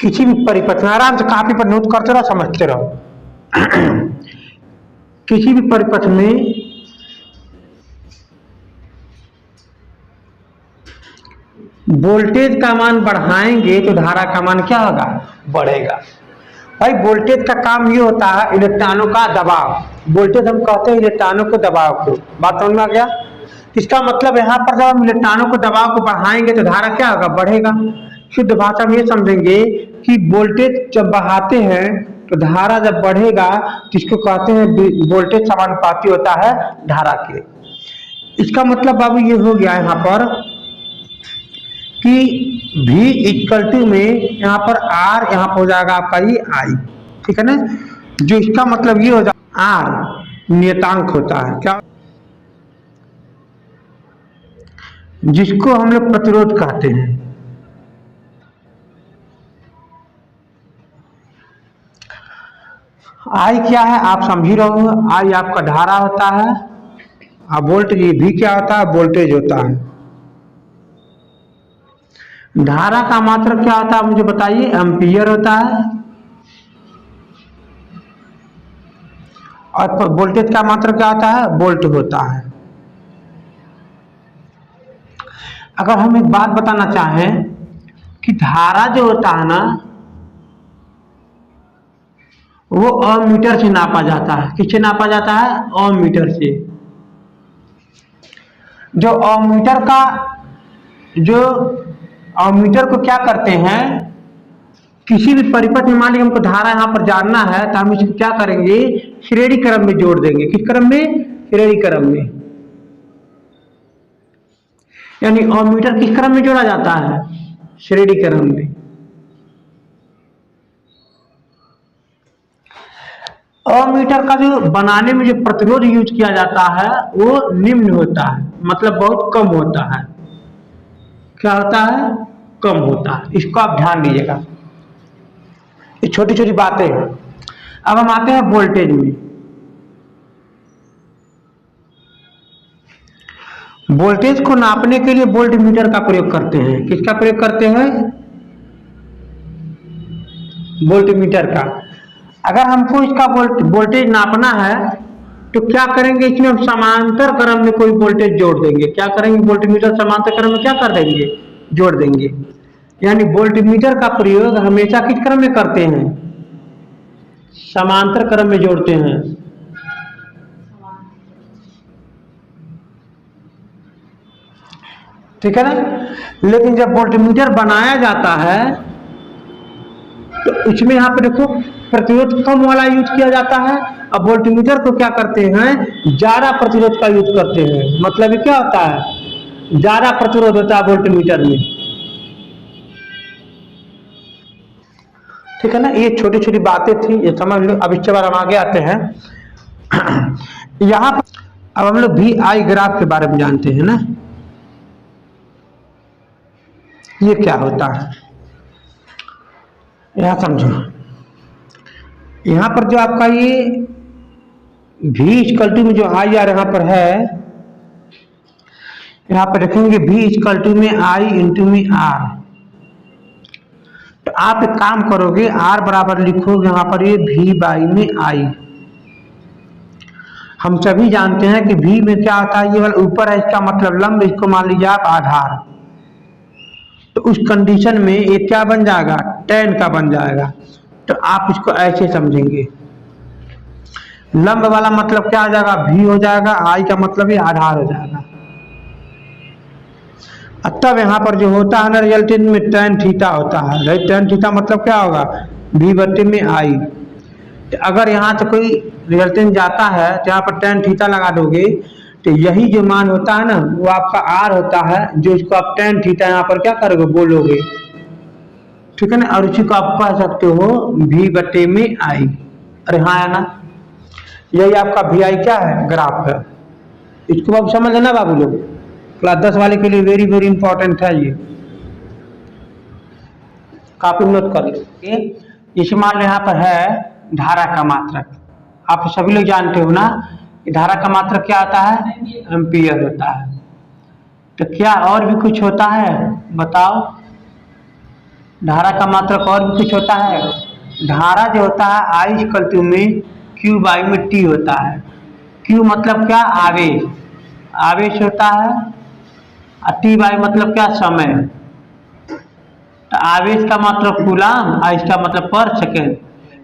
किसी भी परिपथ में आराम से कापी पर नोट करते रहो, समझते रहो। किसी भी परिपथ में वोल्टेज का मान बढ़ाएंगे तो धारा का मान क्या होगा, बढ़ेगा। भाई वोल्टेज का काम ये होता है इलेक्ट्रॉनों का दबाव। वोल्टेज हम कहते हैं इलेक्ट्रॉनों को दबाव को। बात समझ में आ गया। इसका मतलब यहाँ पर जब हम इलेक्ट्रॉनों को दबाव को बढ़ाएंगे तो धारा क्या होगा, बढ़ेगा। शुद्ध भाषा में ये समझेंगे कि वोल्टेज जब बढ़ाते हैं तो धारा जब बढ़ेगा तो इसको कहते हैं वोल्टेज समानुपाती होता है धारा के। इसका मतलब बाबू ये हो गया यहाँ पर कि V इक्वल टू में यहाँ पर R यहाँ पर हो जाएगा आपका ये I, ठीक है ना। जो इसका मतलब ये हो जाएगा R नियतांक होता है क्या, जिसको हम लोग प्रतिरोध कहते हैं। I क्या है आप समझ ही रहो, I आपका धारा होता है और वोल्ट ये V क्या होता है, वोल्टेज होता है। धारा का मात्रक क्या होता है मुझे बताइए, एम्पियर होता है। और वोल्टेज का मात्रक क्या होता है, वोल्ट होता है। अगर हम एक बात बताना चाहें कि धारा जो होता है ना वो ओम मीटर से नापा जाता है। किससे नापा जाता है, ओम मीटर से। जो ओम मीटर का ओम मीटर को क्या करते हैं, किसी भी परिपथ में मान लीजिए हमको धारा यहाँ पर जानना है तो हम इसको क्या करेंगे, श्रेणी क्रम में जोड़ देंगे। किस क्रम में, श्रेणी क्रम में। यानी ओम मीटर किस क्रम में जोड़ा जाता है, श्रेणी क्रम में। ओम मीटर का जो बनाने में जो प्रतिरोध यूज किया जाता है वो निम्न होता है, मतलब बहुत कम होता है। क्या होता है, कम होता है। इसको आप ध्यान दीजिएगा, ये छोटी छोटी बातें हैं। अब हम आते हैं वोल्टेज में। वोल्टेज को नापने के लिए वोल्ट मीटर का प्रयोग करते हैं। किसका प्रयोग करते हैं, वोल्ट मीटर का। अगर हमको इसका वोल्टेज नापना है तो क्या करेंगे, इसमें हम समांतर क्रम में कोई वोल्टेज जोड़ देंगे। क्या करेंगे, वोल्ट मीटर समांतर क्रम में क्या कर देंगे, जोड़ देंगे। यानी वोल्ट मीटर का प्रयोग हमेशा किस क्रम में करते हैं, समांतर क्रम में जोड़ते हैं। ठीक है ना। लेकिन जब वोल्ट मीटर बनाया जाता है तो इसमें यहाँ पे देखो प्रतिरोध कम वाला यूज किया जाता है। अब वोल्ट मीटर को क्या करते हैं, ज्यादा प्रतिरोध का यूज करते हैं। मतलब क्या होता है, ज्यादा प्रतिरोध होता है वोल्ट मीटर में। ठीक है ना। ये छोटी छोटी बातें थी, ये समझ लो। अब इसके बाद हम आगे आते हैं यहाँ पर। अब हम लोग VI ग्राफ के बारे में जानते हैं ना, ये क्या होता है यहां समझो। यहां पर जो आपका ये V इक्वल टू में जो I R यहाँ पर है, यहाँ पर रखेंगे V इक्वल टू में I इंटू में R। तो आप एक काम करोगे, R बराबर लिखोगे यहाँ पर ये V बाई में I। हम सभी जानते हैं कि V में क्या होता है, ये वाला ऊपर है इसका मतलब लंब, इसको मान लीजिए आप आधार। तो उस कंडीशन में ये क्या बन जाएगा, tan का बन जाएगा। तो आप इसको ऐसे समझेंगे, लंब वाला मतलब क्या आ जाएगा, V हो जाएगा, I का मतलब ये आधार हो जाएगा। तब यहाँ पर जो होता है ना रिजल्टेंट में tan थीटा होता है। tan थीटा मतलब क्या होगा, V बटे में I। तो अगर यहाँ से कोई रिजल्टेंट जाता है तो यहाँ पर tan थीटा लगा दोगे तो यही जो मान होता है ना वो आपका R होता है, जो इसको आप tan थीटा यहाँ पर क्या करोगे, बोलोगे। ठीक है ना। और इसी को आप कह सकते हो V बटे में I। अरे हाँ है ना, यही आपका VI क्या है, ग्राफ है। इसको आप समझ लेना बाबू लोग, क्लास 10 वाले के लिए वेरी वेरी इंपॉर्टेंट है ये, काफी नोट कर लीजिए। इस मान यहाँ पर है धारा का मात्रक। आप सभी लोग जानते हो ना कि धारा का मात्रक क्या होता है, एम्पियर होता है। तो क्या और भी कुछ होता है बताओ। धारा का मात्रक और भी कुछ होता है। धारा जो होता है आई इक्वल टू में क्यू बाई में टी होता है। क्यू मतलब क्या, आवेश, आवेश होता है। और टी बाई मतलब क्या, समय। तो आवेश का मात्रक कूलाम और इसका मतलब पर सेकेंड,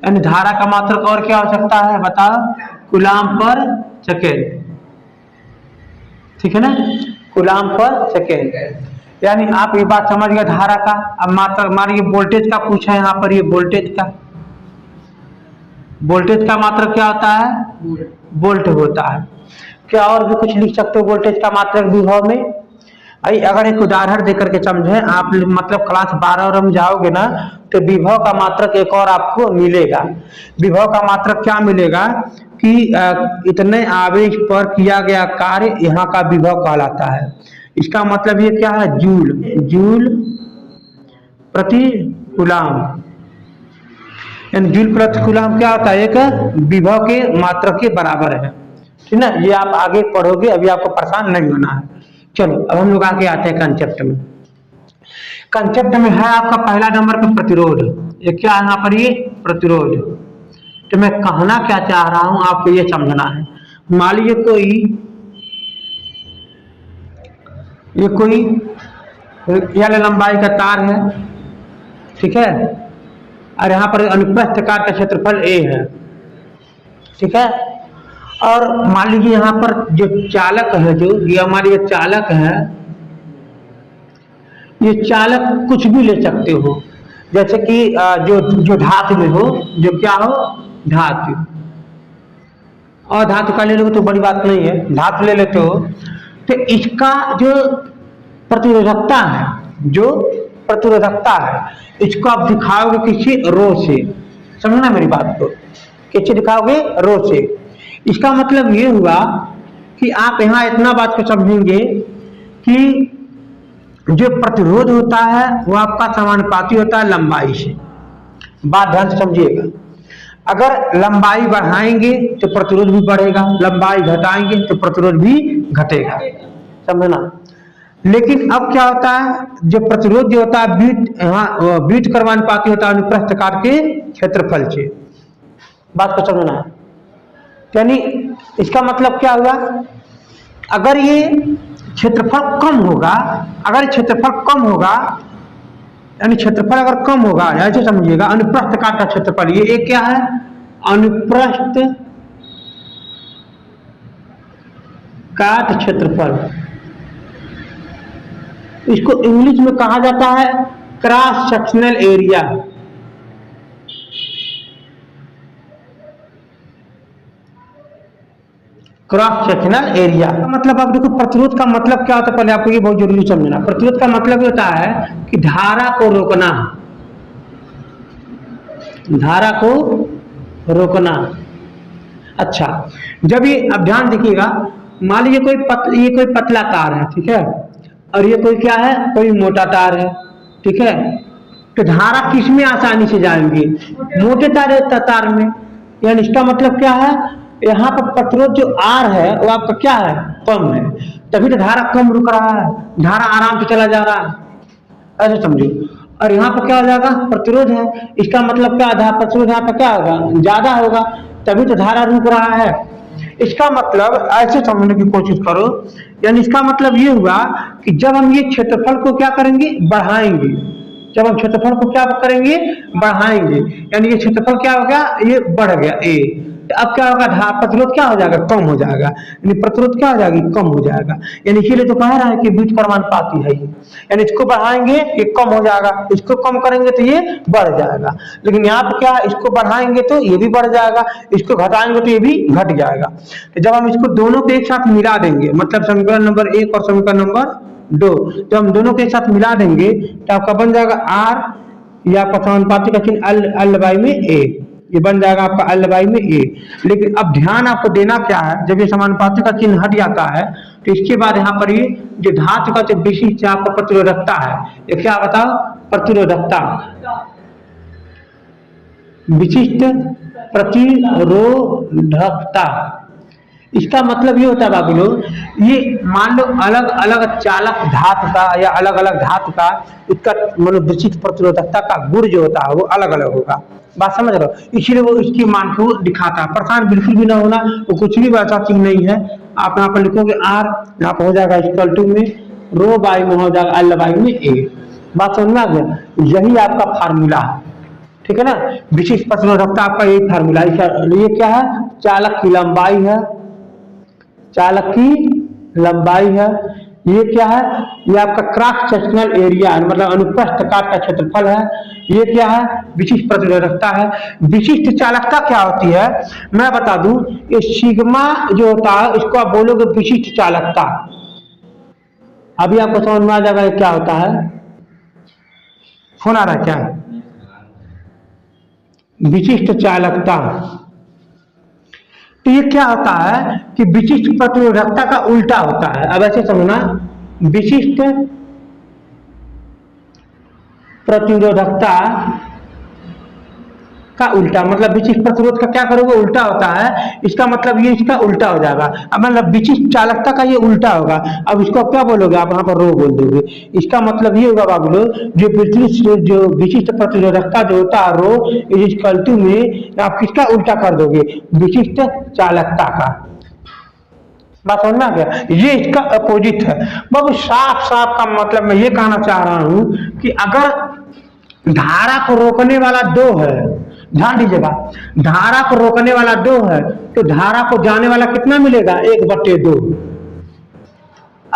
यानी धारा का मात्रक और क्या हो सकता है बताओ, कूलाम पर सेकेंड। ठीक है ना, कूलाम पर सेकेंड। यानी आप ये बात समझ गए धारा का। अब मात्रक मानिए वोल्टेज का पूछा है यहाँ पर, ये वोल्टेज का, वोल्टेज का मात्रक क्या होता है, वोल्ट होता है। क्या और भी कुछ लिख सकते हो वोल्टेज का मात्रक विभव में? भाई अगर एक उदाहरण देकर के समझें आप, मतलब क्लास 12 में जाओगे ना तो विभव का मात्रक एक और आपको मिलेगा। विभव का मात्रक क्या मिलेगा कि इतने आवेश पर किया गया कार्य यहाँ का विभव कहलाता है। इसका मतलब ये क्या है, जूल, जूल प्रति कूलाम। यानी जूल प्रति कूलाम क्या होता है, एक विभव के मात्रक के बराबर है। ठीक ना, ये आप आगे पढ़ोगे, अभी आपको परेशान नहीं होना है। चलो अब हम लोग आगे आते हैं कंसेप्ट में। कंसेप्ट में है आपका पहला नंबर पे प्रतिरोध। ये क्या है यहाँ पर, ये प्रतिरोध। तो मैं कहना क्या चाह रहा हूं आपको ये समझना है। मान लीजिए कोई एल लंबाई का तार है, ठीक है, और यहाँ पर अनुप्रस्थ काट का क्षेत्रफल ए है, ठीक है। और मान लीजिए यहाँ पर जो चालक है, जो ये हमारे ये चालक है, ये चालक कुछ भी ले सकते हो, जैसे कि जो धातु में हो, जो क्या हो, धातु। और धातु का ले लो तो बड़ी बात नहीं है, धातु ले लेते हो तो इसका जो प्रतिरोधकता है, जो प्रतिरोधकता है, इसको आप दिखाओगे किसी रो से। समझना मेरी बात को, कैसे दिखाओगे, रो से। इसका मतलब ये हुआ कि आप यहाँ इतना बात को समझेंगे कि जो प्रतिरोध होता है वो आपका समानुपाती होता है लंबाई से। बात ध्यान से समझिएगा, अगर लंबाई बढ़ाएंगे तो प्रतिरोध भी बढ़ेगा, लंबाई घटाएंगे तो प्रतिरोध भी घटेगा, समझना। लेकिन अब क्या होता है, जो प्रतिरोध जो होता है बीट कर्मानुपाती होता है अनुप्रस्थ काट के क्षेत्रफल से। बात को समझना है, यानी इसका मतलब क्या हुआ, अगर ये क्षेत्रफल कम होगा, अगर क्षेत्रफल कम होगा, यानी क्षेत्रफल अगर कम होगा, ऐसे समझिएगा, अनुप्रस्थ काट का क्षेत्रफल, ये एक क्या है, अनुप्रस्थ काट क्षेत्रफल। इसको इंग्लिश में कहा जाता है cross sectional area. Cross sectional area मतलब, आप देखो प्रतिरोध का मतलब क्या होता है, पहले आपको ये बहुत जरूरी समझना। प्रतिरोध का मतलब होता है कि धारा को रोकना, धारा को रोकना। अच्छा, जब ये, अब ध्यान देखिएगा, मान लीजिए ये कोई पतला तार है, ठीक है, और ये कोई क्या है, कोई मोटा तार है, ठीक है। तो धारा किस में आसानी से जाएंगे, मोटे तार में। यानी इसका मतलब क्या है, यहाँ पर प्रतिरोध जो आर है वो आपका क्या है, कम है, तभी तो धारा कम रुक रहा है, धारा आराम से चला जा रहा है, ऐसे समझो। और यहाँ पर क्या हो जाएगा, प्रतिरोध है, इसका मतलब क्या, प्रतिरोध यहाँ पर क्या होगा, ज्यादा होगा, तभी तो धारा रुक रहा है। इसका मतलब ऐसे समझने की कोशिश करो, यानी इसका मतलब ये हुआ कि जब हम ये क्षेत्रफल को क्या करेंगे, बढ़ाएंगे, जब हम क्षेत्रफल को क्या करेंगे, बढ़ाएंगे, यानी ये क्षेत्रफल क्या हो गया, ये बढ़ गया ए। तो अब क्या होगा, प्रतिरोध क्या हो जाएगा, कम हो जाएगा, यानी प्रतिरोध क्या हो जाएगी, कम हो जाएगा। यानी इसीलिए तो कह रहा है कि बीट कर्मानुपाती है ये, यानी इसको बढ़ाएंगे ये कम हो जाएगा, इसको कम करेंगे तो ये बढ़ जाएगा। लेकिन यहाँ पे क्या, इसको बढ़ाएंगे तो ये भी बढ़ जाएगा, इसको घटाएंगे तो ये भी घट जाएगा। तो जब हम इसको दोनों को एक साथ मिला देंगे, मतलब समीकरण नंबर 1 और समीकरण नंबर 2, जब हम दोनों के एक साथ मिला देंगे तो आपका बन जाएगा आर, या आपका समानुपाती का चिन्ह अल बाई में ए, ये बन जाएगा आपका अल बाई में ए। लेकिन अब ध्यान आपको देना क्या है, जब ये समानुपाती का चिन्ह हट जाता है तो इसके बाद यहाँ पर ये जो धातु का जो विशिष्ट आपका प्रतिरोधकता है, ये क्या बताओ, प्रतिरोधकता, विशिष्ट प्रतिरोधकता, इसका मतलब ये होता है बाबू लोग, ये मान लो अलग अलग चालक धातु का या अलग अलग धातु का इसका मतलब विशिष्ट प्रतिरोधकता का गुण जो होता है वो अलग अलग होगा। बात समझ रहे हो, इसलिए वो इसकी मान को दिखाता है। परेशान बिल्कुल भी ना होना, वो कुछ भी वैसा चीज नहीं है। आप यहाँ पर लिखोगे आर, यहाँ पर हो जाएगा इक्वल टू में रो बाई में हो जाएगा एल बाई में ए। बात समझ में आ गया, यही आपका फार्मूला है, ठीक है ना। विशिष्ट प्रतिरोधकता आपका यही फार्मूला है। ये क्या है, चालक की लंबाई है, चालक की लंबाई है। ये क्या है, ये आपका क्रॉस सेक्शनल एरिया है, मतलब अनुप्रस्थ काट का क्षेत्रफल है। ये क्या है, विशिष्ट प्रतिरोधकता है। विशिष्ट चालकता क्या होती है मैं बता दूं, ये सिग्मा जो होता है इसको आप बोलोगे विशिष्ट चालकता। अभी आपको समझ में आ जाएगा ये क्या होता है। फोन आ रहा है क्या, विशिष्ट चालकता। तो ये क्या होता है कि विशिष्ट प्रतिरोधकता का उल्टा होता है। अब ऐसे समझना, विशिष्ट प्रतिरोधकता का उल्टा मतलब विशिष्ट प्रतिरोध का क्या करोगे, उल्टा होता है। इसका मतलब ये इसका उल्टा हो जाएगा। अब मतलब विशिष्ट चालकता का ये उल्टा होगा। अब इसको क्या बोलोगे आप, यहाँ पर रो बोल दोगे। इसका मतलब ये होगा बाबू लोग, जो विशिष्ट प्रतिरोधकता जो होता है रो इज इक्वल टू में आप किसका उल्टा कर दोगे, विशिष्ट चालकता का। बात समझ में आ गया, ये इसका अपोजिट है। बाबू साफ साफ का मतलब मैं ये कहना चाह रहा हूं कि अगर धारा को रोकने वाला दो है, ध्यान दीजिएगा, धारा को रोकने वाला दो है तो धारा को जाने वाला कितना मिलेगा, 1/2।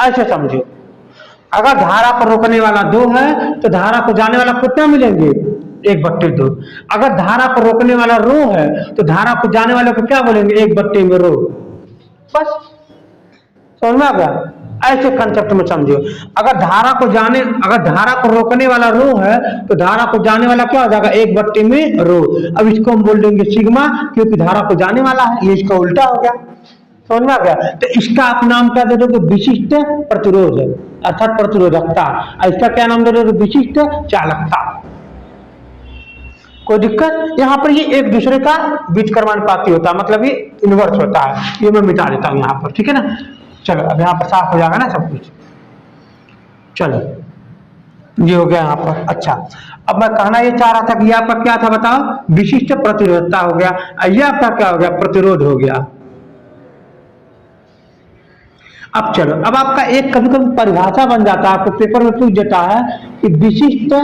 ऐसे समझो, अगर धारा को रोकने वाला दो है तो धारा को जाने वाला कितना मिलेंगे, 1/2। अगर धारा को रोकने वाला रो है तो धारा को जाने वाले को क्या बोलेंगे, 1/2 में रो। बस समझ में आ गया, ऐसे कंसेप्ट में समझो। अगर धारा को रोकने वाला रो है तो धारा को जाने वाला क्या हो जाएगा, 1/2 में रो। अब इसको हम बोल देंगे सिग्मा, क्योंकि धारा को जाने वाला है, ये इसका उल्टा हो गया। समझ में आ गया, तो इसका आप नाम क्या दे दोगे, विशिष्ट प्रतिरोध अर्थात प्रतिरोधकता। इसका क्या नाम दे दोगे, विशिष्ट चालकता। कोई दिक्कत, यहाँ पर ये एक दूसरे का व्युत्क्रमानुपाती होता है, मतलब ये इनवर्स होता है। ये मैं मिटा देता हूँ यहाँ पर, ठीक है ना। चलो अब यहाँ पर साफ हो जाएगा ना सब कुछ। चलो ये हो गया यहाँ पर। अच्छा, अब मैं कहना ये चाह रहा था कि ये आपका क्या था बताओ, विशिष्ट प्रतिरोधकता हो गया। ये आपका क्या हो गया, प्रतिरोध हो गया। अब चलो, अब आपका एक कभी कभी परिभाषा बन जाता है, आपको पेपर में पूछ देता है कि विशिष्ट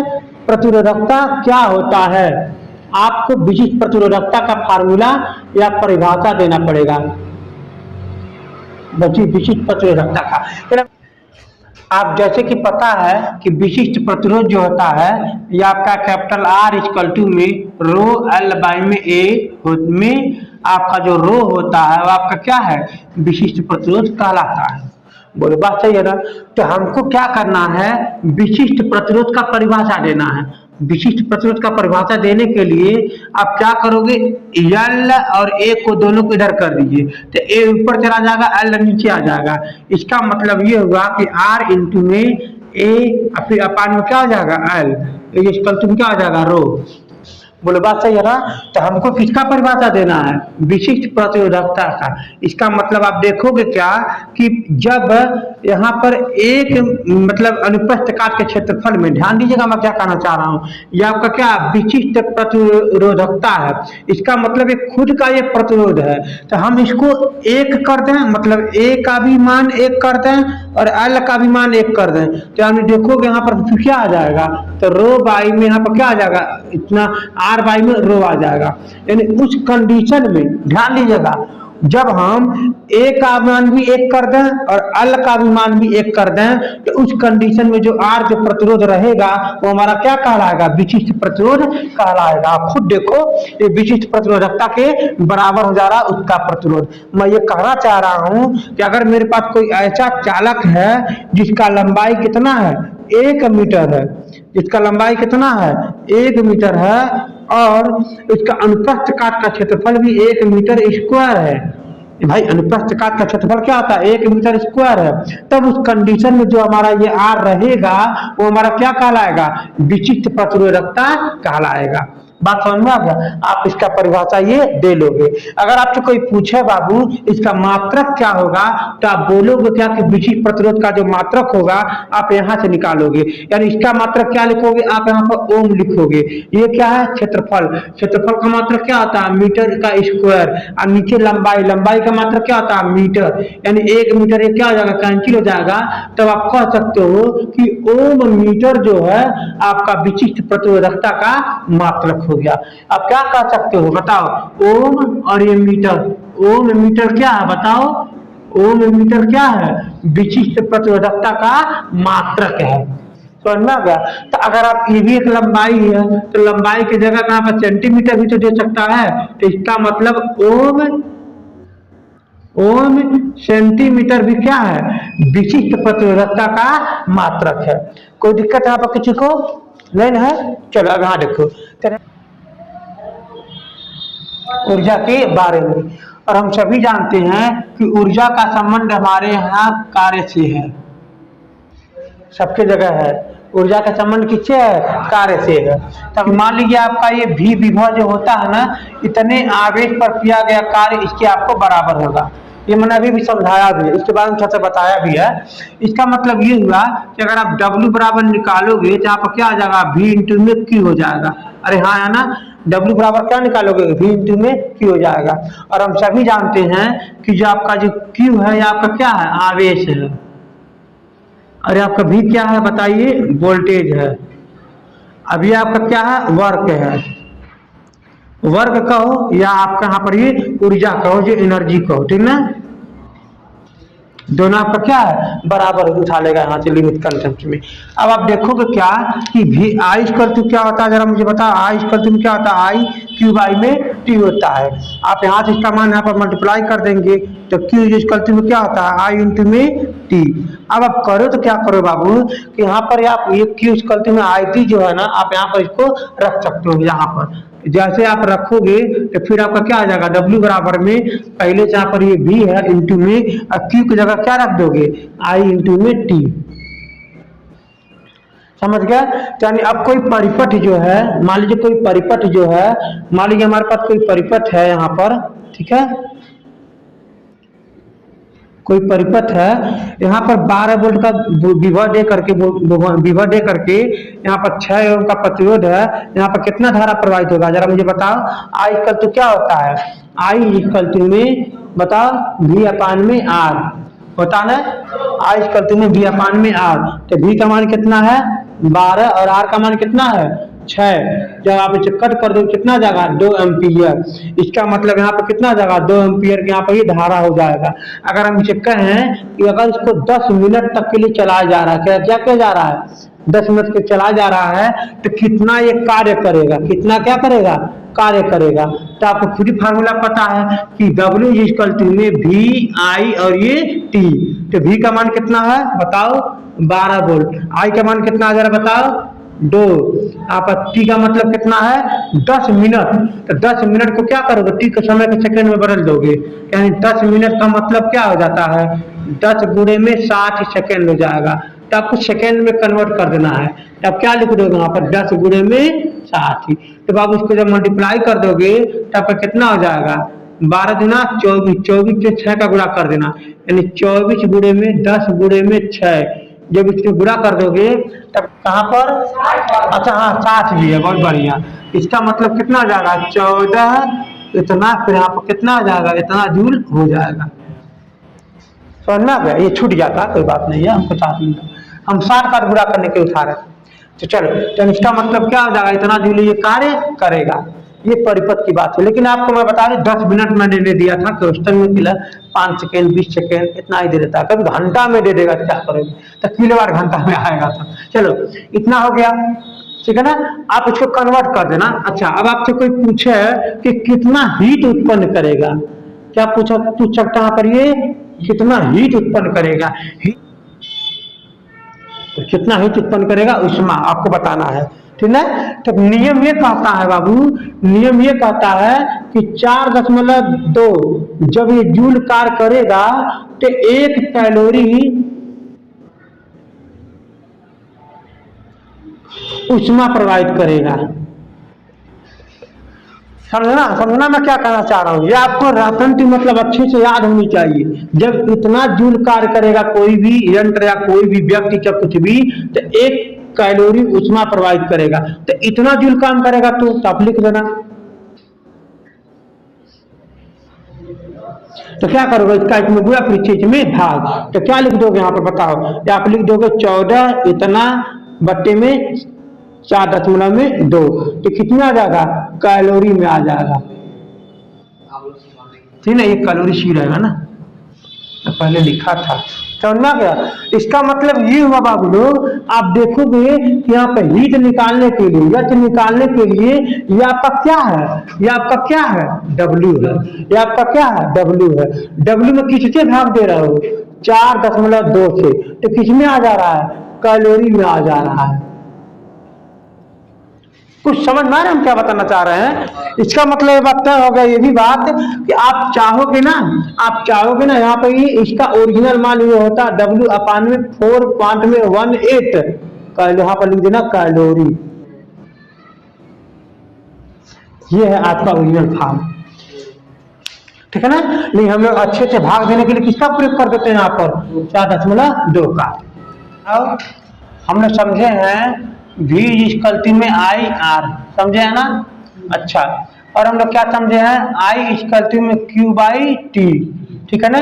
प्रतिरोधकता क्या होता है। आपको विशिष्ट प्रतिरोधकता का फार्मूला या परिभाषा देना पड़ेगा, बची विशिष्ट प्रतिरोधकता का। आप जैसे कि पता है कि विशिष्ट प्रतिरोध जो होता है ये आपका कैपिटल R इक्वल टू में रो एल बाई में ए में आपका जो रो होता है वो आपका क्या है, विशिष्ट प्रतिरोध कहलाता है। बोलो बात सही है ना। तो हमको क्या करना है, विशिष्ट प्रतिरोध का परिभाषा देना है। विशिष्ट प्रतिरोध का परिभाषा देने के लिए आप क्या करोगे, एल और ए को दोनों को इधर कर दीजिए, तो ए ऊपर चला जाएगा, एल नीचे आ जाएगा। इसका मतलब ये होगा कि आर इंटू में ए फिर अपान में क्या हो जाएगा, एल, इक्वल टू क्या हो जाएगा, रो। बोलो बात सही है ना। तो हमको किसका परिभाषा देना है, विशिष्ट प्रतिरोधकता का। इसका मतलब आप देखोगे क्या कि जब यहाँ पर एक मतलब अनुप्रस्थ काट के क्षेत्रफल में, ध्यान दीजिएगा मैं क्या कहना चाह रहा हूँ, ये आपका क्या विशिष्ट प्रतिरोधकता है। इसका मतलब ये खुद का ये प्रतिरोध है, तो हम इसको 1 कर दें, मतलब ए का भी मान 1 कर दें और एल का भी मान 1 कर दें, तो हम देखोगे यहाँ पर क्या आ जाएगा, तो रो बाई में यहाँ पर क्या आ जाएगा, इतना आर बाई में रो आ जाएगा। यानी उस कंडीशन में ध्यान दीजिएगा, जब हम ए का मान भी 1 कर दें और एल का भी मान भी 1 कर दें, तो उस कंडीशन में जो आर जो प्रतिरोध रहेगा वो हमारा क्या कहलाएगा, विशिष्ट प्रतिरोध कहलाएगा। आप खुद देखो ये विशिष्ट प्रतिरोधकता के बराबर हो जा रहा है उसका प्रतिरोध। मैं ये कहना चाह रहा हूं कि अगर मेरे पास कोई ऐसा चालक है जिसका लंबाई कितना है, 1 मीटर है, इसका लंबाई कितना है, 1 मीटर है और इसका अनुप्रस्थ काट का क्षेत्रफल भी 1 मीटर स्क्वायर है। भाई अनुप्रस्थ काट का क्षेत्रफल क्या होता है, 1 मीटर स्क्वायर है। तब उस कंडीशन में जो हमारा ये आर रहेगा वो हमारा क्या कहलाएगा, विशिष्ट प्रतिरोधकता कहलाएगा। बात समझ में आ गया? आप इसका परिभाषा ये दे लोगे। अगर आपसे कोई पूछे बाबू इसका मात्रक क्या होगा, तो आप बोलोगे क्या कि विशिष्ट प्रतिरोध का जो मात्रक होगा आप यहाँ से निकालोगे। यानी इसका मात्रक क्या लिखोगे, आप यहाँ पर ओम लिखोगे। ये क्या है, क्षेत्रफल। क्षेत्रफल का मात्रक क्या होता है, मीटर का स्क्वायर। और नीचे लंबाई, लंबाई का मात्रक क्या होता है, मीटर। यानी 1 मीटर ये क्या हो जाएगा, कैंसिल हो जाएगा। तब आप कह सकते हो कि ओम मीटर जो है आपका विशिष्ट प्रतिरोधकता का मात्रक हो गया। आप क्या कह सकते हो बताओ, ओम और ये मीटर। ओम मीटर क्या है बताओ, ओम मीटर क्या है, विशिष्ट प्रतिरोधकता का मात्रक है। समझ में आ गया? तो अगर आप ये भी एक लंबाई है तो लंबाई की जगह कहां पर सेंटीमीटर भी तो दे सकता है। तो इसका मतलब ओम सेंटीमीटर भी क्या है, विशिष्ट प्रतिरोधकता का मात्रक है। कोई दिक्कत यहाँ पर किसी को नहीं है? चलो अब यहाँ देखो ऊर्जा के बारे में। और हम सभी जानते हैं कि ऊर्जा का संबंध हमारे यहाँ कार्य से है, सबके जगह है। ऊर्जा का संबंध किससे है, कार्य से है। तब मान लीजिए आपका ये भी विभव जो होता है ना, इतने आवेश पर किया गया कार्य इसके आपको बराबर होगा। ये मैंने अभी भी समझाया भी है, इसके बारे में थोड़ा बताया भी है। इसका मतलब ये हुआ कि अगर आप W बराबर निकालोगे तो आपका क्या आ जाएगा, V इंटू में Q हो जाएगा। अरे हाँ है ना, W बराबर क्या निकालोगे, V इंटू में Q हो जाएगा। और हम सभी जानते हैं कि जो आपका जो Q है, आपका क्या है, आवेश है। अरे आपका V क्या है बताइए, वोल्टेज है। अभी आपका क्या है, वर्क है। वर्ग कहो या आपका यहाँ पर ये ऊर्जा कहो, जो एनर्जी कहो, ठीक ना, दोनों आपका क्या है, बराबर उठा लेगा यहाँ से लिमिट कंसेप्ट में। अब आप देखोगे क्या कि भी आई इक्वल टू क्या होता है, जरा मुझे बताओ, आई इक्वल टू क्या होता है, आई क्यूब आई में टी होता है। आप यहाँ से इसका मान यहाँ पर मल्टीप्लाई कर देंगे तो क्यू इक्वल टू क्या होता है, आई इंटू में टी। अब आप करो तो क्या करो बाबू कि यहाँ पर आप ये क्यू इक्वल टू में आई टी जो है ना, आप यहाँ पर इसको रख सकते हो। यहाँ पर जैसे आप रखोगे तो फिर आपका क्या आ जाएगा, W बराबर में पहले से यहाँ पर ये V है इंटू में, और Q की जगह क्या रख दोगे, I इंटू में T। समझ गया? यानी अब कोई परिपथ जो है, मान लीजिए कोई परिपथ जो है, मान लीजिए हमारे पास कोई परिपथ है यहाँ पर, ठीक है, कोई परिपथ है यहाँ पर 12 वोल्ट का विभव दे करके यहाँ पर 6 ओम का प्रतिरोध है। यहाँ पर कितना धारा प्रवाहित होगा, जरा मुझे बताओ। आई इक्वल टू क्या होता है, आई इक्वल टू में बताओ V अपान में R होता है ना, आई इक्वल टू में V अपान में R। तो V का मान कितना है 12 और R का मान कितना है 6। जब आप इसे कट कर दो कितना जाएगा, 2 एम्पियर। इसका मतलब यहाँ पर कितना जाएगा, 2 एम्पियर के यहाँ पर ये धारा हो जाएगा। अगर हम इसे कहें कि अगर इसको 10 मिनट तक के लिए चलाया जा रहा है, क्या क्या जा रहा है, 10 मिनट के चला जा रहा है, तो कितना ये कार्य करेगा, कितना क्या करेगा, कार्य करेगा। तो आपको खुद ही फार्मूला पता है कि W इक्वल टू में V I और ये T। तो V का मान कितना है बताओ, 12 वोल्ट। I का मान कितना है जरा बताओ, 2। आप T का मतलब कितना है, 10 मिनट। तो 10 मिनट को क्या करोगे, T के समय के सेकंड में बदल दोगे। यानी 10 मिनट का मतलब क्या हो जाता है, 10 गुणे में 60 सेकंड हो जाएगा। तो आपको सेकंड में कन्वर्ट कर देना है। तो आप क्या लिख दोगे वहां पर, 10 गुणे में 60। तो आप उसको जब मल्टीप्लाई कर दोगे तो आपका कितना हो जाएगा, 12 दुना 24, 24 से 6 का गुणा कर देना, यानी 24 गुणे में 10 गुणे में 6। जब इसको गुणा कर दोगे तब कहाँ पर, अच्छा हाँ 60 भी है, बहुत बढ़िया। इसका मतलब कितना आ जाएगा, 14 इतना, फिर यहाँ पर कितना आ जाएगा, इतना जूल हो जाएगा। समझ में आ गया? ये छूट जाता, कोई बात नहीं है, हमको 60 मिनट, हम 60 का गुणा करने के उठा रहे। तो चलो, तो इसका मतलब क्या हो जाएगा, इतना जूल ये कार्य करेगा। ये परिपथ की बात है। लेकिन आपको मैं बता रही 10 मिनट मैंने दे दिया था क्वेश्चन में, किला 5 सेकेंड 20 सेकेंड इतना ही दे देता है, कभी घंटा में दे देगा, क्या करोगे, तो किलोवाट घंटा में आएगा था। चलो इतना हो गया, ठीक है ना। आप इसको कन्वर्ट कर देना। अच्छा, अब आपसे कोई पूछे कि कितना हीट उत्पन्न करेगा, क्या पूछ सकता है पर, ये कितना हीट उत्पन्न करेगा, तो कितना हीट उत्पन्न करेगा उष्मा आपको बताना है, ठीक है। तो नियम ये कहता है बाबू, नियम ये कहता है कि 4.2 जब ये जूल कार्य करेगा तो 1 कैलोरी उष्मा प्रवाहित करेगा। समझना मैं क्या कहना चाह रहा हूँ। ये आपको रेफरेंस मतलब अच्छे से याद होनी चाहिए। जब इतना जूल कार्य करेगा कोई भी यंत्र या कोई भी व्यक्ति या कुछ भी, तो 1 कैलोरी ऊष्मा प्रवाहित करेगा। तो इतना जूल काम करेगा तो आप लिख देना। तो क्या करोगे, इसका इसमें गुणा फिर चीज में भाग। तो क्या लिख दोगे यहाँ पर बताओ, या आप लिख दोगे 14 इतना बट्टे में 4.2। तो कितना आ जाएगा, कैलोरी में आ जाएगा, ठीक है। ये कैलोरी सी रहेगा ना, तो पहले लिखा था, समझ में आ गया। इसका मतलब ये हुआ बाबू लोग, आप देखोगे कि यहाँ पे हीट निकालने के लिए या निकालने के लिए ये आपका क्या है, ये आपका क्या है, W है। ये आपका क्या है, W है। W में किससे भाग दे रहे हो, 4.2 से। तो किस में आ जा रहा है, कैलोरी में आ जा रहा है। कुछ समझ में आ रहा है हम क्या बताना चाह रहे हैं। इसका मतलब बात हो गया ये भी बात कि आप चाहोगे ना, यहाँ पर ये इसका ओरिजिनल मान ये होता W अपान में 4.18, यहाँ पर लिख देना कैलोरी। ये है आपका ओरिजिनल फॉर्म, ठीक है ना। नहीं हम लोग अच्छे से भाग देने के लिए किसका प्रयोग कर देते हैं यहाँ पर, 4.2 का। अब हम लोग समझे हैं V इक्वल में IR, समझे है ना। अच्छा, और हम लोग क्या समझे हैं, I इक्वल में Q/T, ठीक है ना।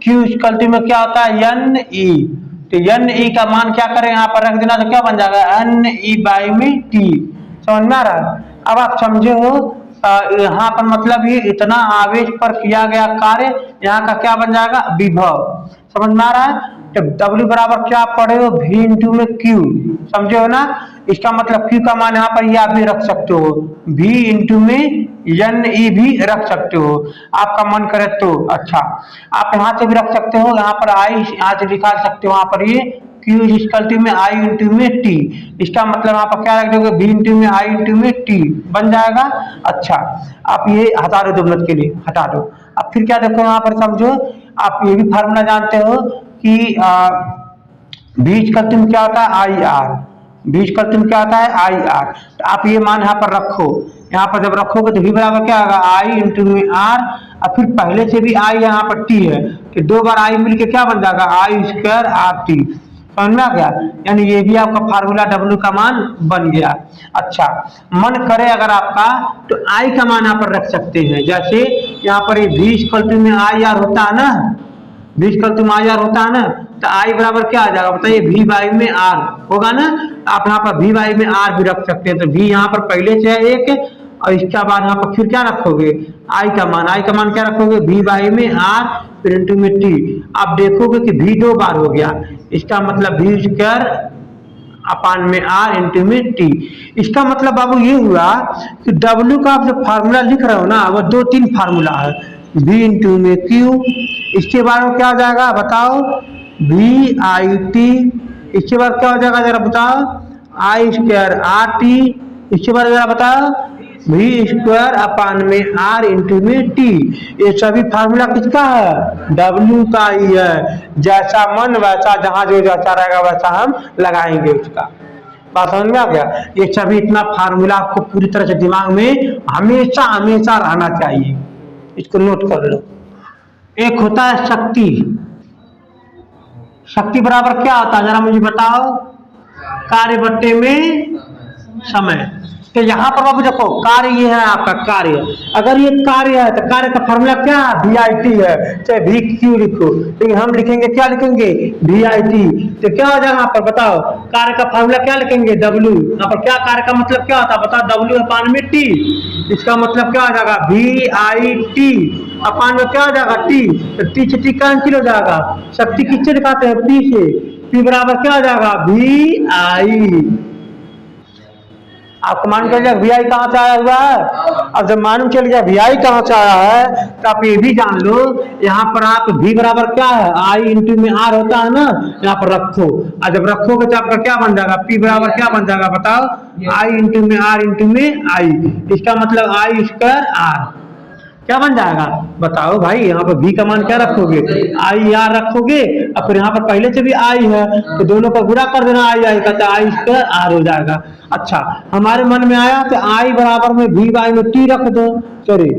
Q इक्वल में क्या होता है, NE। तो NE का मान क्या करें, यहाँ पर रख देना, तो क्या बन जाएगा, NE/T। समझ में आ रहा है। अब आप समझे हो यहाँ पर मतलब ये इतना आवेश पर किया गया कार्य, यहाँ का क्या बन जाएगा, विभव। समझ में आ रहा है। तो W बराबर क्या पढ़े हो, V इंटू में Q, समझे हो ना। इसका मतलब Q का मान यहाँ पर ये आप भी रख सकते हो, V इंटू में NE भी रख सकते हो, आपका मन करे तो। अच्छा, आप यहाँ से भी रख सकते हो, यहाँ पर I यहाँ से निकाल सकते हो, वहां पर ये Q इक्वल में I इंटू में T। इसका मतलब यहाँ पर क्या रख दोगे, V इंटू में I इंटू में T बन जाएगा। अच्छा, आप ये हटा दो 2 मिनट के लिए, हटा दो। अब फिर क्या देखो यहाँ पर समझो, आप ये भी फार्मूला जानते हो कि V इक्वल में क्या होता है, IR। V इक्वल में क्या होता है, IR। तो आप ये मान यहाँ पर रखो, यहाँ पर जब रखोगे तो V बराबर क्या होगा, I इंटू में R, और फिर पहले से भी I यहाँ पर T है, कि 2 बार I मिलके क्या बन जाएगा, I² RT। समझ में आ गया। यानी ये भी आपका फार्मूला W का मान बन गया। अच्छा, मन करे अगर आपका तो I का मान यहाँ पर रख सकते हैं। जैसे यहाँ पर ये V इक्वल में IR होता है ना, V इक्वल में IR होता है ना, तो I बराबर क्या आ जाएगा बताइए, V में R होगा ना। आप यहाँ पर V में R भी रख सकते हैं। तो V यहाँ पर पहले से है एक, और इसके बाद यहाँ पर फिर क्या रखोगे, I का मान क्या रखोगे, V में R फिर इंटू में T। आप देखोगे कि V 2 बार हो गया, इसका मतलब V² अपान में R इंटू में T। इसका मतलब बाबू ये हुआ कि W का आप जो फार्मूला लिख रहे हो ना, वो 2-3 फार्मूला है, V इंटू में Q, इसके बाद में क्या हो जाएगा बताओ, VIT, इसके बाद क्या हो जाएगा जरा बताओ, I² RT, इसके बाद जरा बताओ V² अपान में R इंटू में T। ये सभी फार्मूला किसका है, W का ही है। जैसा मन वैसा, जहां जो जैसा रहेगा वैसा हम लगाएंगे उसका। बात समझ में आ गया। ये सभी इतना फार्मूला आपको पूरी तरह से दिमाग में हमेशा हमेशा रहना चाहिए, इसको नोट कर लो। एक होता है शक्ति, शक्ति बराबर क्या होता है जरा मुझे बताओ, कार्य बट्टे में समय। तो यहाँ पर बाबू देखो, कार्य ये है आपका कार्य, अगर ये कार्य है तो कार्य का फॉर्मूला क्या है, VIT है, चाहे VQ लिखो, लेकिन हम लिखेंगे क्या लिखेंगे, VIT। तो क्या हो जाएगा यहाँ पर बताओ, कार्य का फॉर्मूला क्या लिखेंगे, W। यहाँ पर क्या कार्य का मतलब क्या होता है बताओ, W अपान में T। इसका मतलब क्या हो जाएगा, VIT अपान में क्या हो जाएगा, T। तो T से T कैंसिल हो जाएगा, शक्ति किससे दिखाते हैं, P से। P बराबर क्या हो जाएगा, VI। आपको मान कर VI कहाँ से आया हुआ है। अब जब मालूम चल गया VI कहाँ से आया है, तो आप ये भी जान लो, यहाँ पर आप V बराबर क्या है, I इंटू में R होता है ना, यहाँ पर रखो। और जब रखोगे तो आपका क्या बन जाएगा, P बराबर क्या बन जाएगा बताओ, I इंटू में R इंटू में I। इसका मतलब I² R। क्या बन जाएगा बताओ भाई। यहाँ पर भी का मान क्या रखोगे, आई आर रखोगे, और फिर यहाँ पर पहले से भी आई है तो दोनों का गुणा कर देना, आई आई का, आई स्क्वायर आर हो जाएगा। अच्छा हमारे मन में आया तो आई बराबर में वी वाई में टी रख दो, सॉरी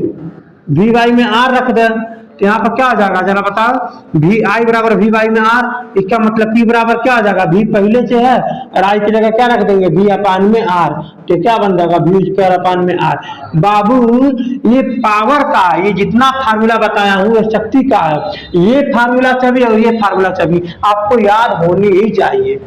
वी वाई में आर रख दे, तो यहाँ पर क्या आ जाएगा जरा बताओ, वी आई बराबर वी वाई में आर, इसका मतलब पी बराबर क्या आ जाएगा, वी पहले से है और आई की जगह क्या रख देंगे, वी अपान में आर, तो क्या बन जाएगा वी स्क्वायर अपान में आर। बाबू ये पावर का ये जितना फार्मूला बताया हूँ ये शक्ति का है, ये फार्मूला सभी और ये फार्मूला सभी आपको याद होनी ही चाहिए।